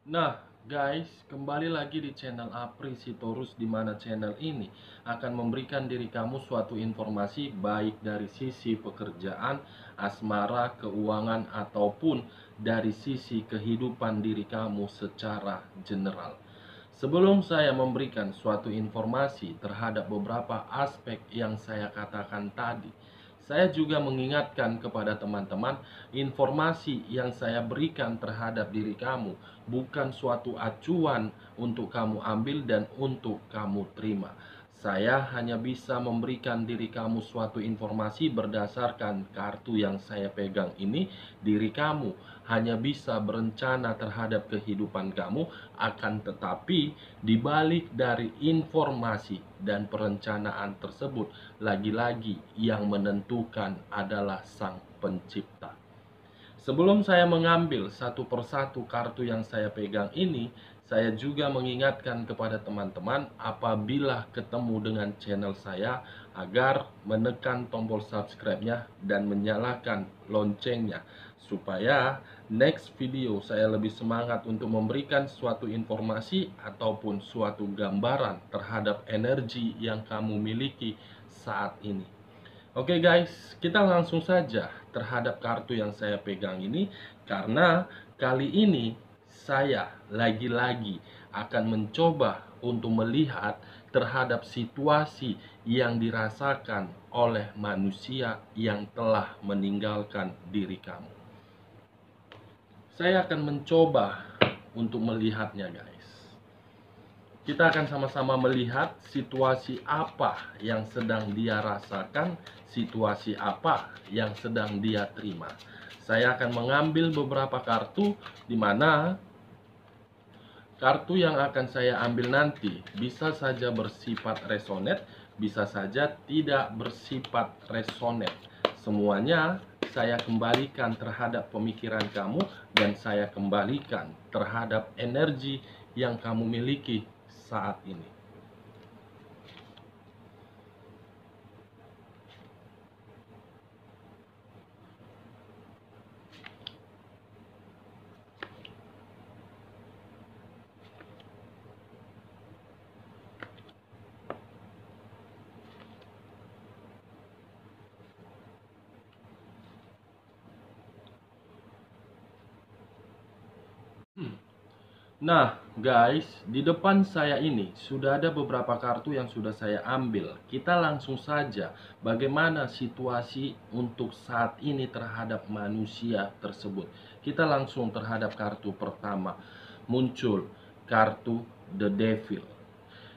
Nah, guys, kembali lagi di channel Apri Sitorus, di mana channel ini akan memberikan diri kamu suatu informasi baik dari sisi pekerjaan, asmara, keuangan, ataupun dari sisi kehidupan diri kamu secara general. Sebelum saya memberikan suatu informasi terhadap beberapa aspek yang saya katakan tadi, saya juga mengingatkan kepada teman-teman, informasi yang saya berikan terhadap diri kamu bukan suatu acuan untuk kamu ambil dan untuk kamu terima. Saya hanya bisa memberikan diri kamu suatu informasi berdasarkan kartu yang saya pegang ini. Diri kamu hanya bisa berencana terhadap kehidupan kamu, akan tetapi dibalik dari informasi dan perencanaan tersebut, lagi-lagi yang menentukan adalah Sang Pencipta. Sebelum saya mengambil satu persatu kartu yang saya pegang ini, saya juga mengingatkan kepada teman-teman apabila ketemu dengan channel saya agar menekan tombol subscribe-nya dan menyalakan loncengnya supaya next video saya lebih semangat untuk memberikan suatu informasi ataupun suatu gambaran terhadap energi yang kamu miliki saat ini. Oke guys, kita langsung saja terhadap kartu yang saya pegang ini, karena kali ini saya lagi-lagi akan mencoba untuk melihat terhadap situasi yang dirasakan oleh manusia yang telah meninggalkan diri kamu. Saya akan mencoba untuk melihatnya guys. Kita akan sama-sama melihat situasi apa yang sedang dia rasakan, situasi apa yang sedang dia terima. Saya akan mengambil beberapa kartu, di mana kartu yang akan saya ambil nanti bisa saja bersifat resonate, bisa saja tidak bersifat resonate. Semuanya saya kembalikan terhadap pemikiran kamu, dan saya kembalikan terhadap energi yang kamu miliki saat ini. Nah, guys, di depan saya ini sudah ada beberapa kartu yang sudah saya ambil. Kita langsung saja bagaimana situasi untuk saat ini terhadap manusia tersebut. Kita langsung terhadap kartu pertama. Muncul kartu The Devil,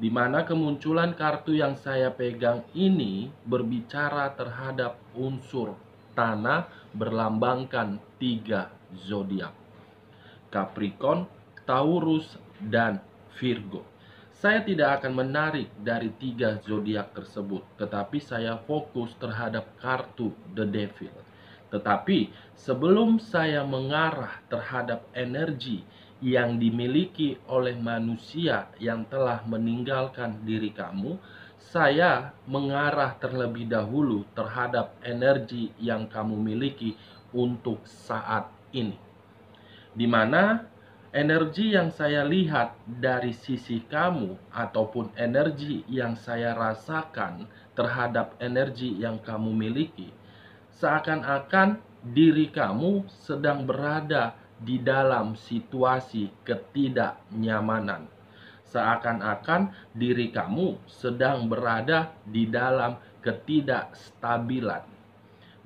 di mana kemunculan kartu yang saya pegang ini berbicara terhadap unsur tanah, berlambangkan 3 zodiak: Capricorn, Taurus, dan Virgo. Saya tidak akan menarik dari 3 zodiak tersebut, tetapi saya fokus terhadap kartu The Devil. Tetapi sebelum saya mengarah terhadap energi yang dimiliki oleh manusia yang telah meninggalkan diri kamu, saya mengarah terlebih dahulu terhadap energi yang kamu miliki untuk saat ini, di mana energi yang saya lihat dari sisi kamu ataupun energi yang saya rasakan terhadap energi yang kamu miliki, seakan-akan diri kamu sedang berada di dalam situasi ketidaknyamanan. Seakan-akan diri kamu sedang berada di dalam ketidakstabilan.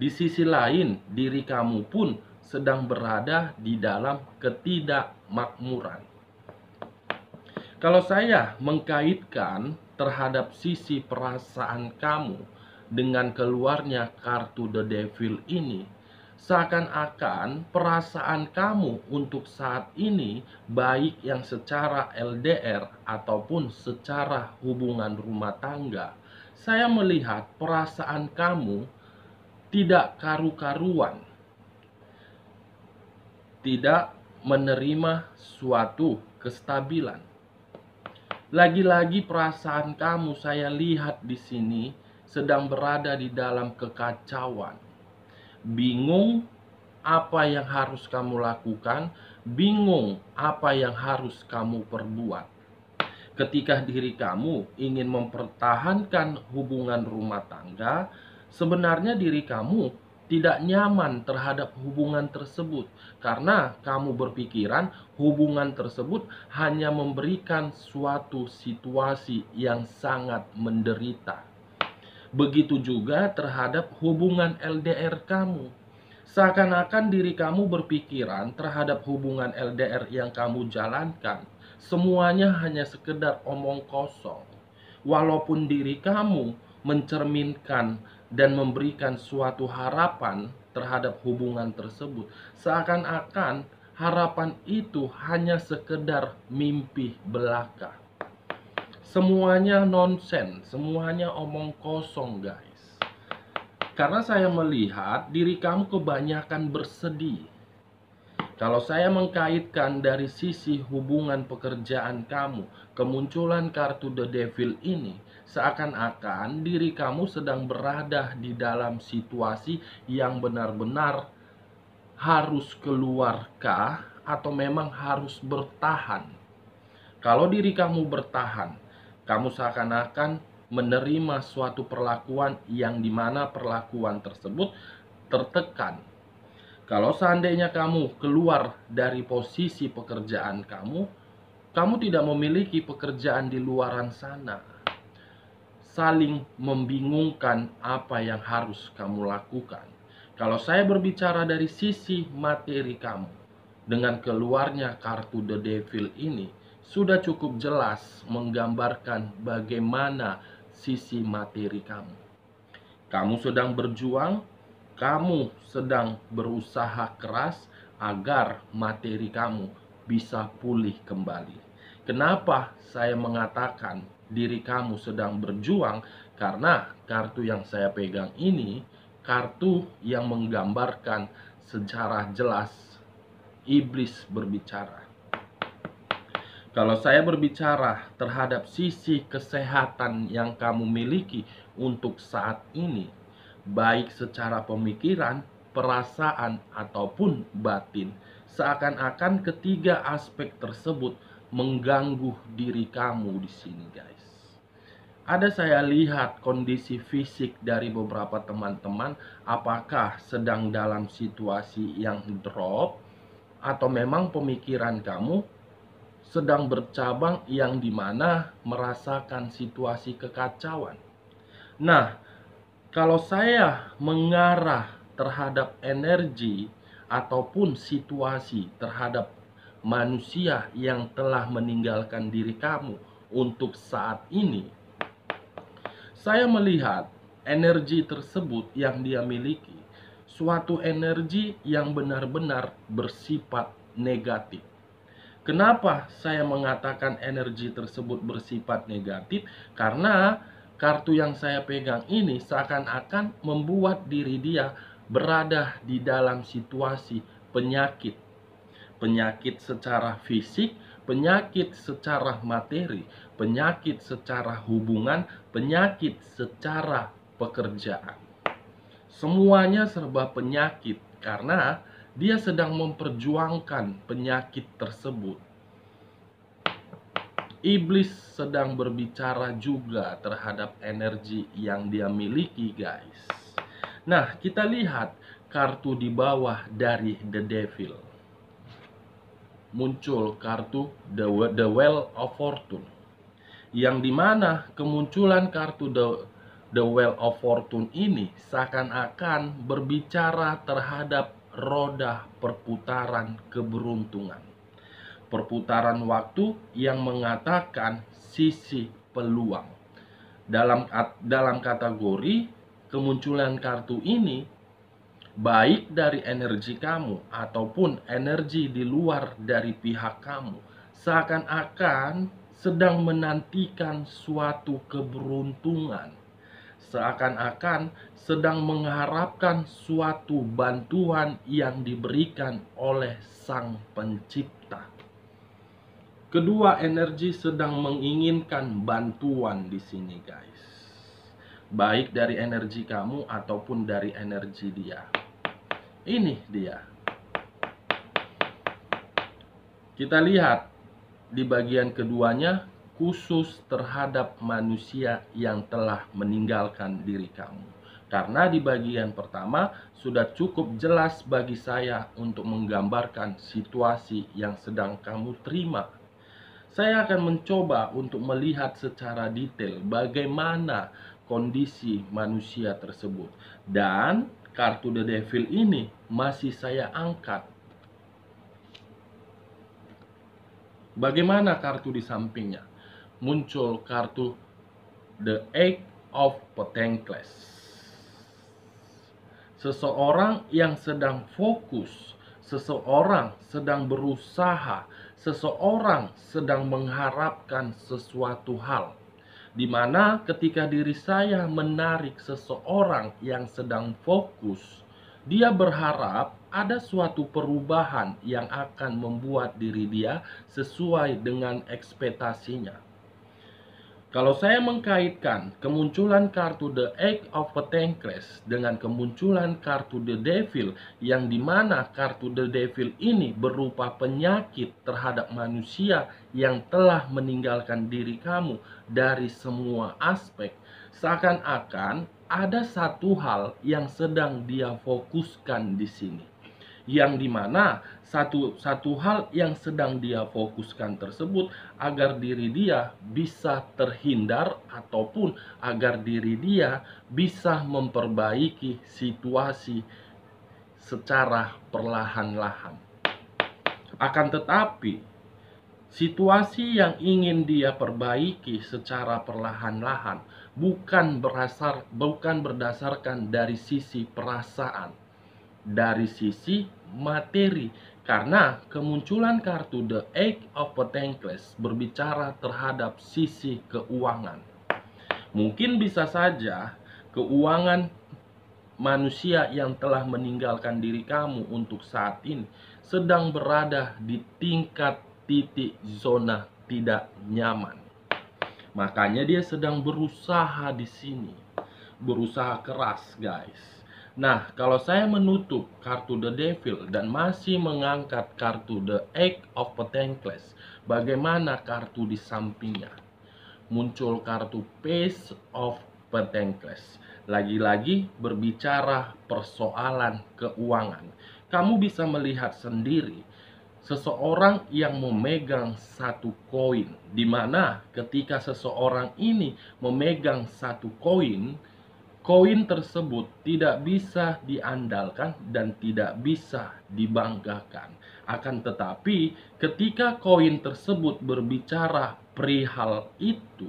Di sisi lain, diri kamu pun sedang berada di dalam ketidakmakmuran. Kalau saya mengkaitkan terhadap sisi perasaan kamu dengan keluarnya kartu The Devil ini, seakan-akan perasaan kamu untuk saat ini, baik yang secara LDR ataupun secara hubungan rumah tangga, saya melihat perasaan kamu tidak karu-karuan, tidak menerima suatu kestabilan. Lagi-lagi perasaan kamu saya lihat di sini sedang berada di dalam kekacauan. Bingung apa yang harus kamu lakukan, bingung apa yang harus kamu perbuat. Ketika diri kamu ingin mempertahankan hubungan rumah tangga, sebenarnya diri kamu tidak nyaman terhadap hubungan tersebut karena kamu berpikiran hubungan tersebut hanya memberikan suatu situasi yang sangat menderita. Begitu juga terhadap hubungan LDR kamu. Seakan-akan diri kamu berpikiran terhadap hubungan LDR yang kamu jalankan, semuanya hanya sekedar omong kosong. Walaupun diri kamu mencerminkan dan memberikan suatu harapan terhadap hubungan tersebut, seakan-akan harapan itu hanya sekedar mimpi belaka. Semuanya nonsen, semuanya omong kosong, guys. Karena saya melihat diri kamu kebanyakan bersedih. Kalau saya mengkaitkan dari sisi hubungan pekerjaan kamu, kemunculan kartu The Devil ini seakan-akan diri kamu sedang berada di dalam situasi yang benar-benar harus keluarkah atau memang harus bertahan. Kalau diri kamu bertahan, kamu seakan-akan menerima suatu perlakuan yang dimana perlakuan tersebut tertekan. Kalau seandainya kamu keluar dari posisi pekerjaan kamu, kamu tidak memiliki pekerjaan di luaran sana. Saling membingungkan apa yang harus kamu lakukan. Kalau saya berbicara dari sisi materi kamu, dengan keluarnya kartu The Devil ini, sudah cukup jelas menggambarkan bagaimana sisi materi kamu. Kamu sedang berjuang, kamu sedang berusaha keras agar materi kamu bisa pulih kembali. Kenapa saya mengatakan diri kamu sedang berjuang? Karena kartu yang saya pegang ini, kartu yang menggambarkan secara jelas iblis berbicara. Kalau saya berbicara terhadap sisi kesehatan yang kamu miliki untuk saat ini, baik secara pemikiran, perasaan, ataupun batin, seakan-akan ketiga aspek tersebut mengganggu diri kamu di sini, guys. Ada saya lihat kondisi fisik dari beberapa teman-teman, apakah sedang dalam situasi yang drop, atau memang pemikiran kamu sedang bercabang yang dimana merasakan situasi kekacauan. Nah, kalau saya mengarah terhadap energi ataupun situasi terhadap manusia yang telah meninggalkan diri kamu untuk saat ini, saya melihat energi tersebut yang dia miliki suatu energi yang benar-benar bersifat negatif. Kenapa saya mengatakan energi tersebut bersifat negatif? Karena kartu yang saya pegang ini seakan-akan membuat diri dia berada di dalam situasi penyakit. Penyakit secara fisik, penyakit secara materi, penyakit secara hubungan, penyakit secara pekerjaan. Semuanya serba penyakit karena dia sedang memperjuangkan penyakit tersebut. Iblis sedang berbicara juga terhadap energi yang dia miliki, guys. Nah, kita lihat kartu di bawah dari The Devil. Muncul kartu The Wheel of Fortune. Yang dimana kemunculan kartu The Wheel of Fortune ini seakan-akan berbicara terhadap roda perputaran keberuntungan. Perputaran waktu yang mengatakan sisi peluang. Dalam kategori kemunculan kartu ini, baik dari energi kamu ataupun energi di luar dari pihak kamu, seakan-akan sedang menantikan suatu keberuntungan, seakan-akan sedang mengharapkan suatu bantuan yang diberikan oleh Sang Pencipta. Kedua energi sedang menginginkan bantuan di sini, guys. Baik dari energi kamu ataupun dari energi dia. Ini dia. Kita lihat di bagian keduanya, khusus terhadap manusia yang telah meninggalkan diri kamu. Karena di bagian pertama sudah cukup jelas bagi saya untuk menggambarkan situasi yang sedang kamu terima. Saya akan mencoba untuk melihat secara detail bagaimana kondisi manusia tersebut. Dan kartu The Devil ini masih saya angkat. Bagaimana kartu di sampingnya? Muncul kartu The Eight of Pentacles. Seseorang yang sedang fokus, seseorang sedang berusaha, seseorang sedang mengharapkan sesuatu hal. Di mana ketika diri saya menarik seseorang yang sedang fokus, dia berharap ada suatu perubahan yang akan membuat diri dia sesuai dengan ekspektasinya. Kalau saya mengkaitkan kemunculan kartu The Eight of Pentacles dengan kemunculan kartu The Devil, yang dimana kartu The Devil ini berupa penyakit terhadap manusia yang telah meninggalkan diri kamu dari semua aspek, seakan-akan ada satu hal yang sedang dia fokuskan di sini, yang dimana satu hal yang sedang dia fokuskan tersebut agar diri dia bisa terhindar ataupun agar diri dia bisa memperbaiki situasi secara perlahan-lahan. Akan tetapi situasi yang ingin dia perbaiki secara perlahan-lahan bukan berdasarkan dari sisi perasaan, dari sisi materi, karena kemunculan kartu The Eight of Pentacles berbicara terhadap sisi keuangan. Mungkin bisa saja keuangan manusia yang telah meninggalkan diri kamu untuk saat ini sedang berada di tingkat titik zona tidak nyaman. Makanya dia sedang berusaha di sini, berusaha keras, guys. Nah, kalau saya menutup kartu The Devil dan masih mengangkat kartu The Eight of Pentacles, bagaimana kartu di sampingnya? Muncul kartu Page of Pentacles. Lagi-lagi berbicara persoalan keuangan. Kamu bisa melihat sendiri seseorang yang memegang satu koin, di mana ketika seseorang ini memegang satu koin, koin tersebut tidak bisa diandalkan dan tidak bisa dibanggakan. Akan tetapi, ketika koin tersebut berbicara perihal itu,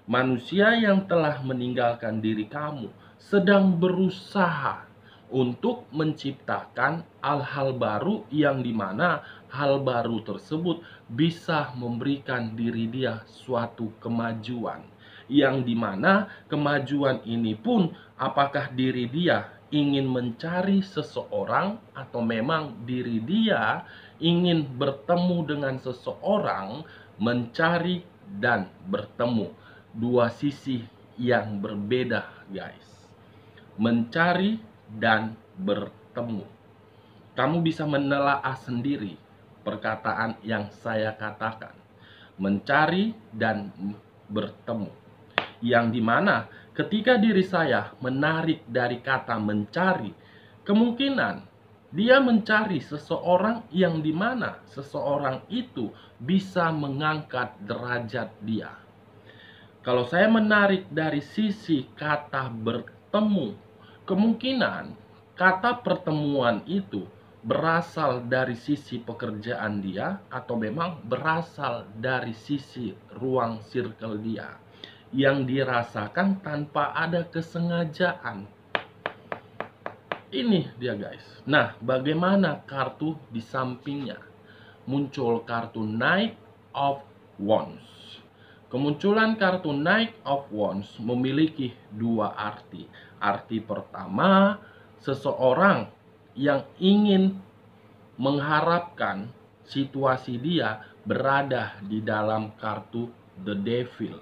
manusia yang telah meninggalkan diri kamu sedang berusaha untuk menciptakan hal-hal baru, yang dimana hal baru tersebut bisa memberikan diri dia suatu kemajuan, yang dimana kemajuan ini pun apakah diri dia ingin mencari seseorang atau memang diri dia ingin bertemu dengan seseorang, mencari dan bertemu. Dua sisi yang berbeda, guys. Mencari dan bertemu. Kamu bisa menelaah sendiri perkataan yang saya katakan. Mencari dan bertemu. Yang dimana ketika diri saya menarik dari kata mencari, kemungkinan dia mencari seseorang yang dimana seseorang itu bisa mengangkat derajat dia. Kalau saya menarik dari sisi kata bertemu, kemungkinan kata pertemuan itu berasal dari sisi pekerjaan dia atau memang berasal dari sisi ruang circle dia yang dirasakan tanpa ada kesengajaan. Ini dia, guys. Nah, bagaimana kartu di sampingnya? Muncul kartu Knight of Wands. Kemunculan kartu Knight of Wands memiliki dua arti. Arti pertama, seseorang yang ingin mengharapkan situasi dia berada di dalam kartu The Devil.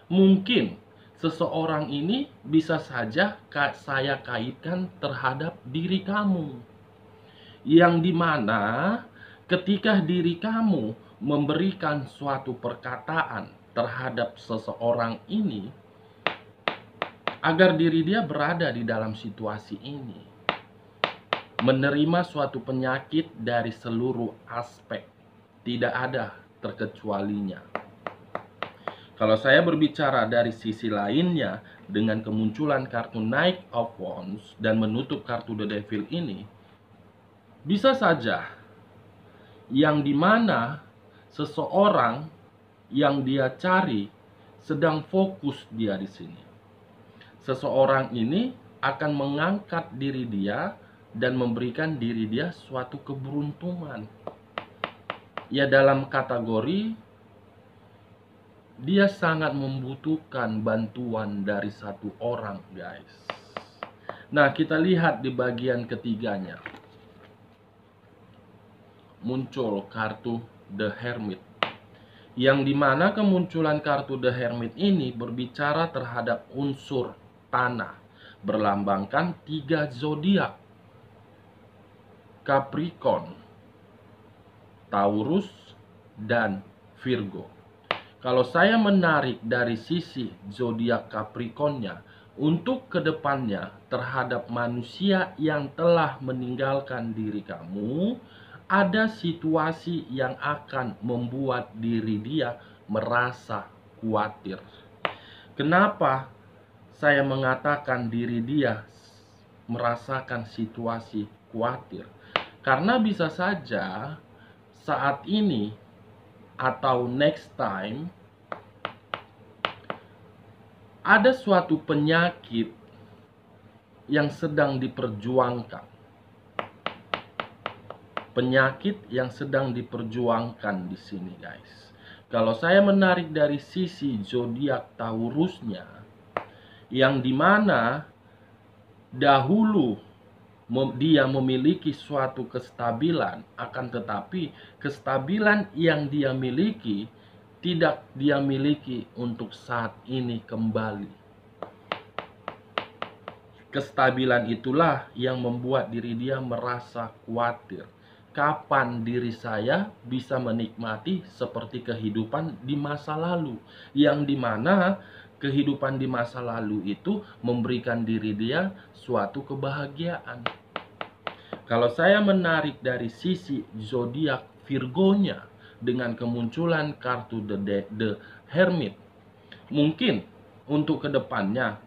Mungkin seseorang ini bisa saja saya kaitkan terhadap diri kamu, yang dimana Ketika diri kamu memberikan suatu perkataan terhadap seseorang ini, agar diri dia berada di dalam situasi ini, menerima suatu penyakit dari seluruh aspek, tidak ada terkecualinya. Kalau saya berbicara dari sisi lainnya, dengan kemunculan kartu Knight of Wands dan menutup kartu The Devil ini, bisa saja yang dimana seseorang yang dia cari sedang fokus dia di sini. Seseorang ini akan mengangkat diri dia dan memberikan diri dia suatu keberuntungan. Ya, dalam kategori dia sangat membutuhkan bantuan dari satu orang, guys. Nah, kita lihat di bagian ketiganya. Muncul kartu The Hermit. Yang dimana kemunculan kartu The Hermit ini berbicara terhadap unsur tanah. Berlambangkan 3 zodiak. Capricorn, Taurus, dan Virgo. Kalau saya menarik dari sisi zodiak Capricornnya, untuk kedepannya terhadap manusia yang telah meninggalkan diri kamu, ada situasi yang akan membuat diri dia merasa khawatir. Kenapa saya mengatakan diri dia merasakan situasi khawatir? Karena bisa saja saat ini atau next time ada suatu penyakit yang sedang diperjuangkan. Penyakit yang sedang diperjuangkan di sini, guys. Kalau saya menarik dari sisi zodiak Taurusnya, yang dimana dahulu dia memiliki suatu kestabilan, akan tetapi kestabilan yang dia miliki tidak dia miliki untuk saat ini kembali. Kestabilan itulah yang membuat diri dia merasa khawatir. Kapan diri saya bisa menikmati seperti kehidupan di masa lalu, yang dimana kehidupan di masa lalu itu memberikan diri dia suatu kebahagiaan. Kalau saya menarik dari sisi zodiak Virgonya dengan kemunculan kartu The Hermit, mungkin untuk kedepannya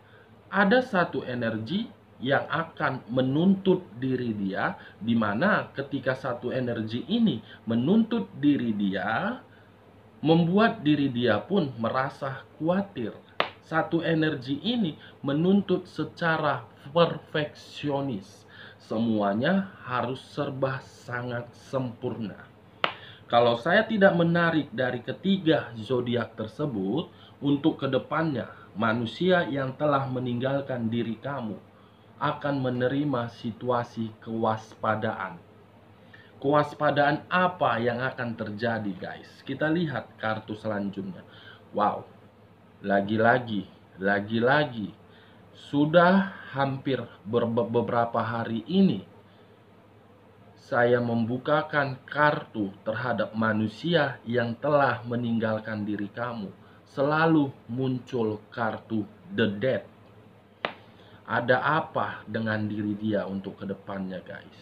ada satu energi yang akan menuntut diri dia, di mana ketika satu energi ini menuntut diri dia, membuat diri dia pun merasa khawatir. Satu energi ini menuntut secara perfeksionis. Semuanya harus serba sangat sempurna. Kalau saya tidak menarik dari ketiga zodiak tersebut, untuk kedepannya manusia yang telah meninggalkan diri kamu akan menerima situasi kewaspadaan. Kewaspadaan apa yang akan terjadi, guys? Kita lihat kartu selanjutnya. Wow, lagi-lagi sudah hampir beberapa hari ini saya membukakan kartu terhadap manusia yang telah meninggalkan diri kamu. Selalu muncul kartu The Dead. Ada apa dengan diri dia untuk kedepannya, guys?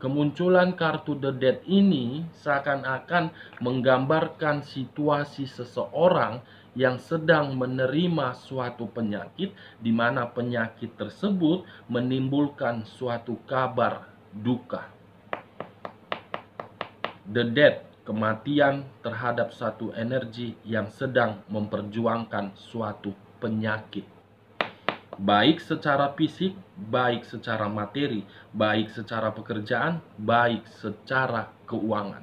Kemunculan kartu The Dead ini seakan-akan menggambarkan situasi seseorang yang sedang menerima suatu penyakit, di mana penyakit tersebut menimbulkan suatu kabar duka. The Dead, kematian terhadap satu energi yang sedang memperjuangkan suatu penyakit. Baik secara fisik, baik secara materi, baik secara pekerjaan, baik secara keuangan.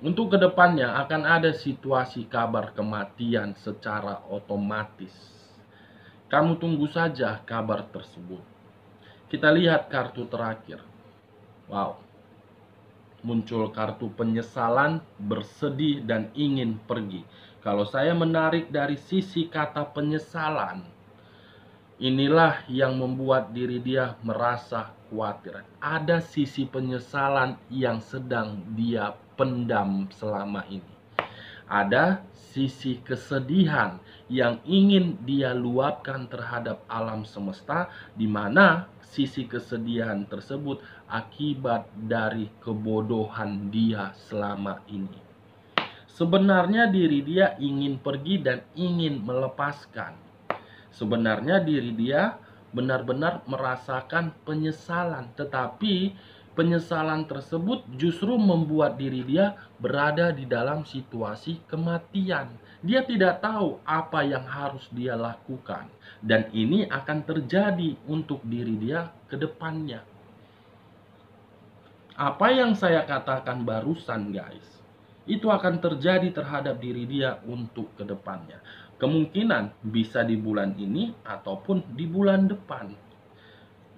Untuk kedepannya akan ada situasi kabar kematian secara otomatis. Kamu tunggu saja kabar tersebut. Kita lihat kartu terakhir. Wow. Muncul kartu penyesalan, bersedih, dan ingin pergi. Kalau saya menarik dari sisi kata penyesalan, Inilah yang membuat diri dia merasa khawatir. Ada sisi penyesalan yang sedang dia pendam selama ini. Ada sisi kesedihan yang ingin dia luapkan terhadap alam semesta, di mana sisi kesedihan tersebut akibat dari kebodohan dia selama ini. Sebenarnya diri dia ingin pergi dan ingin melepaskan. Sebenarnya diri dia benar-benar merasakan penyesalan, tetapi penyesalan tersebut justru membuat diri dia berada di dalam situasi kematian. Dia tidak tahu apa yang harus dia lakukan, dan ini akan terjadi untuk diri dia ke depannya. Apa yang saya katakan barusan, guys, itu akan terjadi terhadap diri dia untuk kedepannya. Kemungkinan bisa di bulan ini ataupun di bulan depan.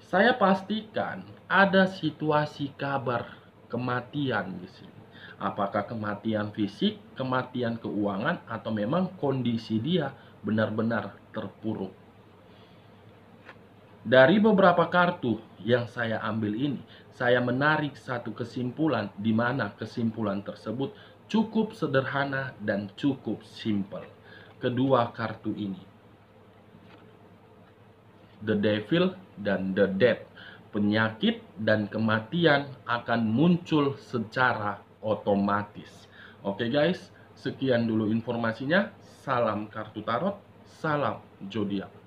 Saya pastikan ada situasi kabar kematian di sini. Apakah kematian fisik, kematian keuangan, atau memang kondisi dia benar-benar terpuruk. Dari beberapa kartu yang saya ambil ini, saya menarik satu kesimpulan, di mana kesimpulan tersebut cukup sederhana dan cukup simpel. Kedua kartu ini, The Devil dan The Death. Penyakit dan kematian akan muncul secara otomatis. Oke guys, sekian dulu informasinya. Salam kartu tarot, salam zodiak.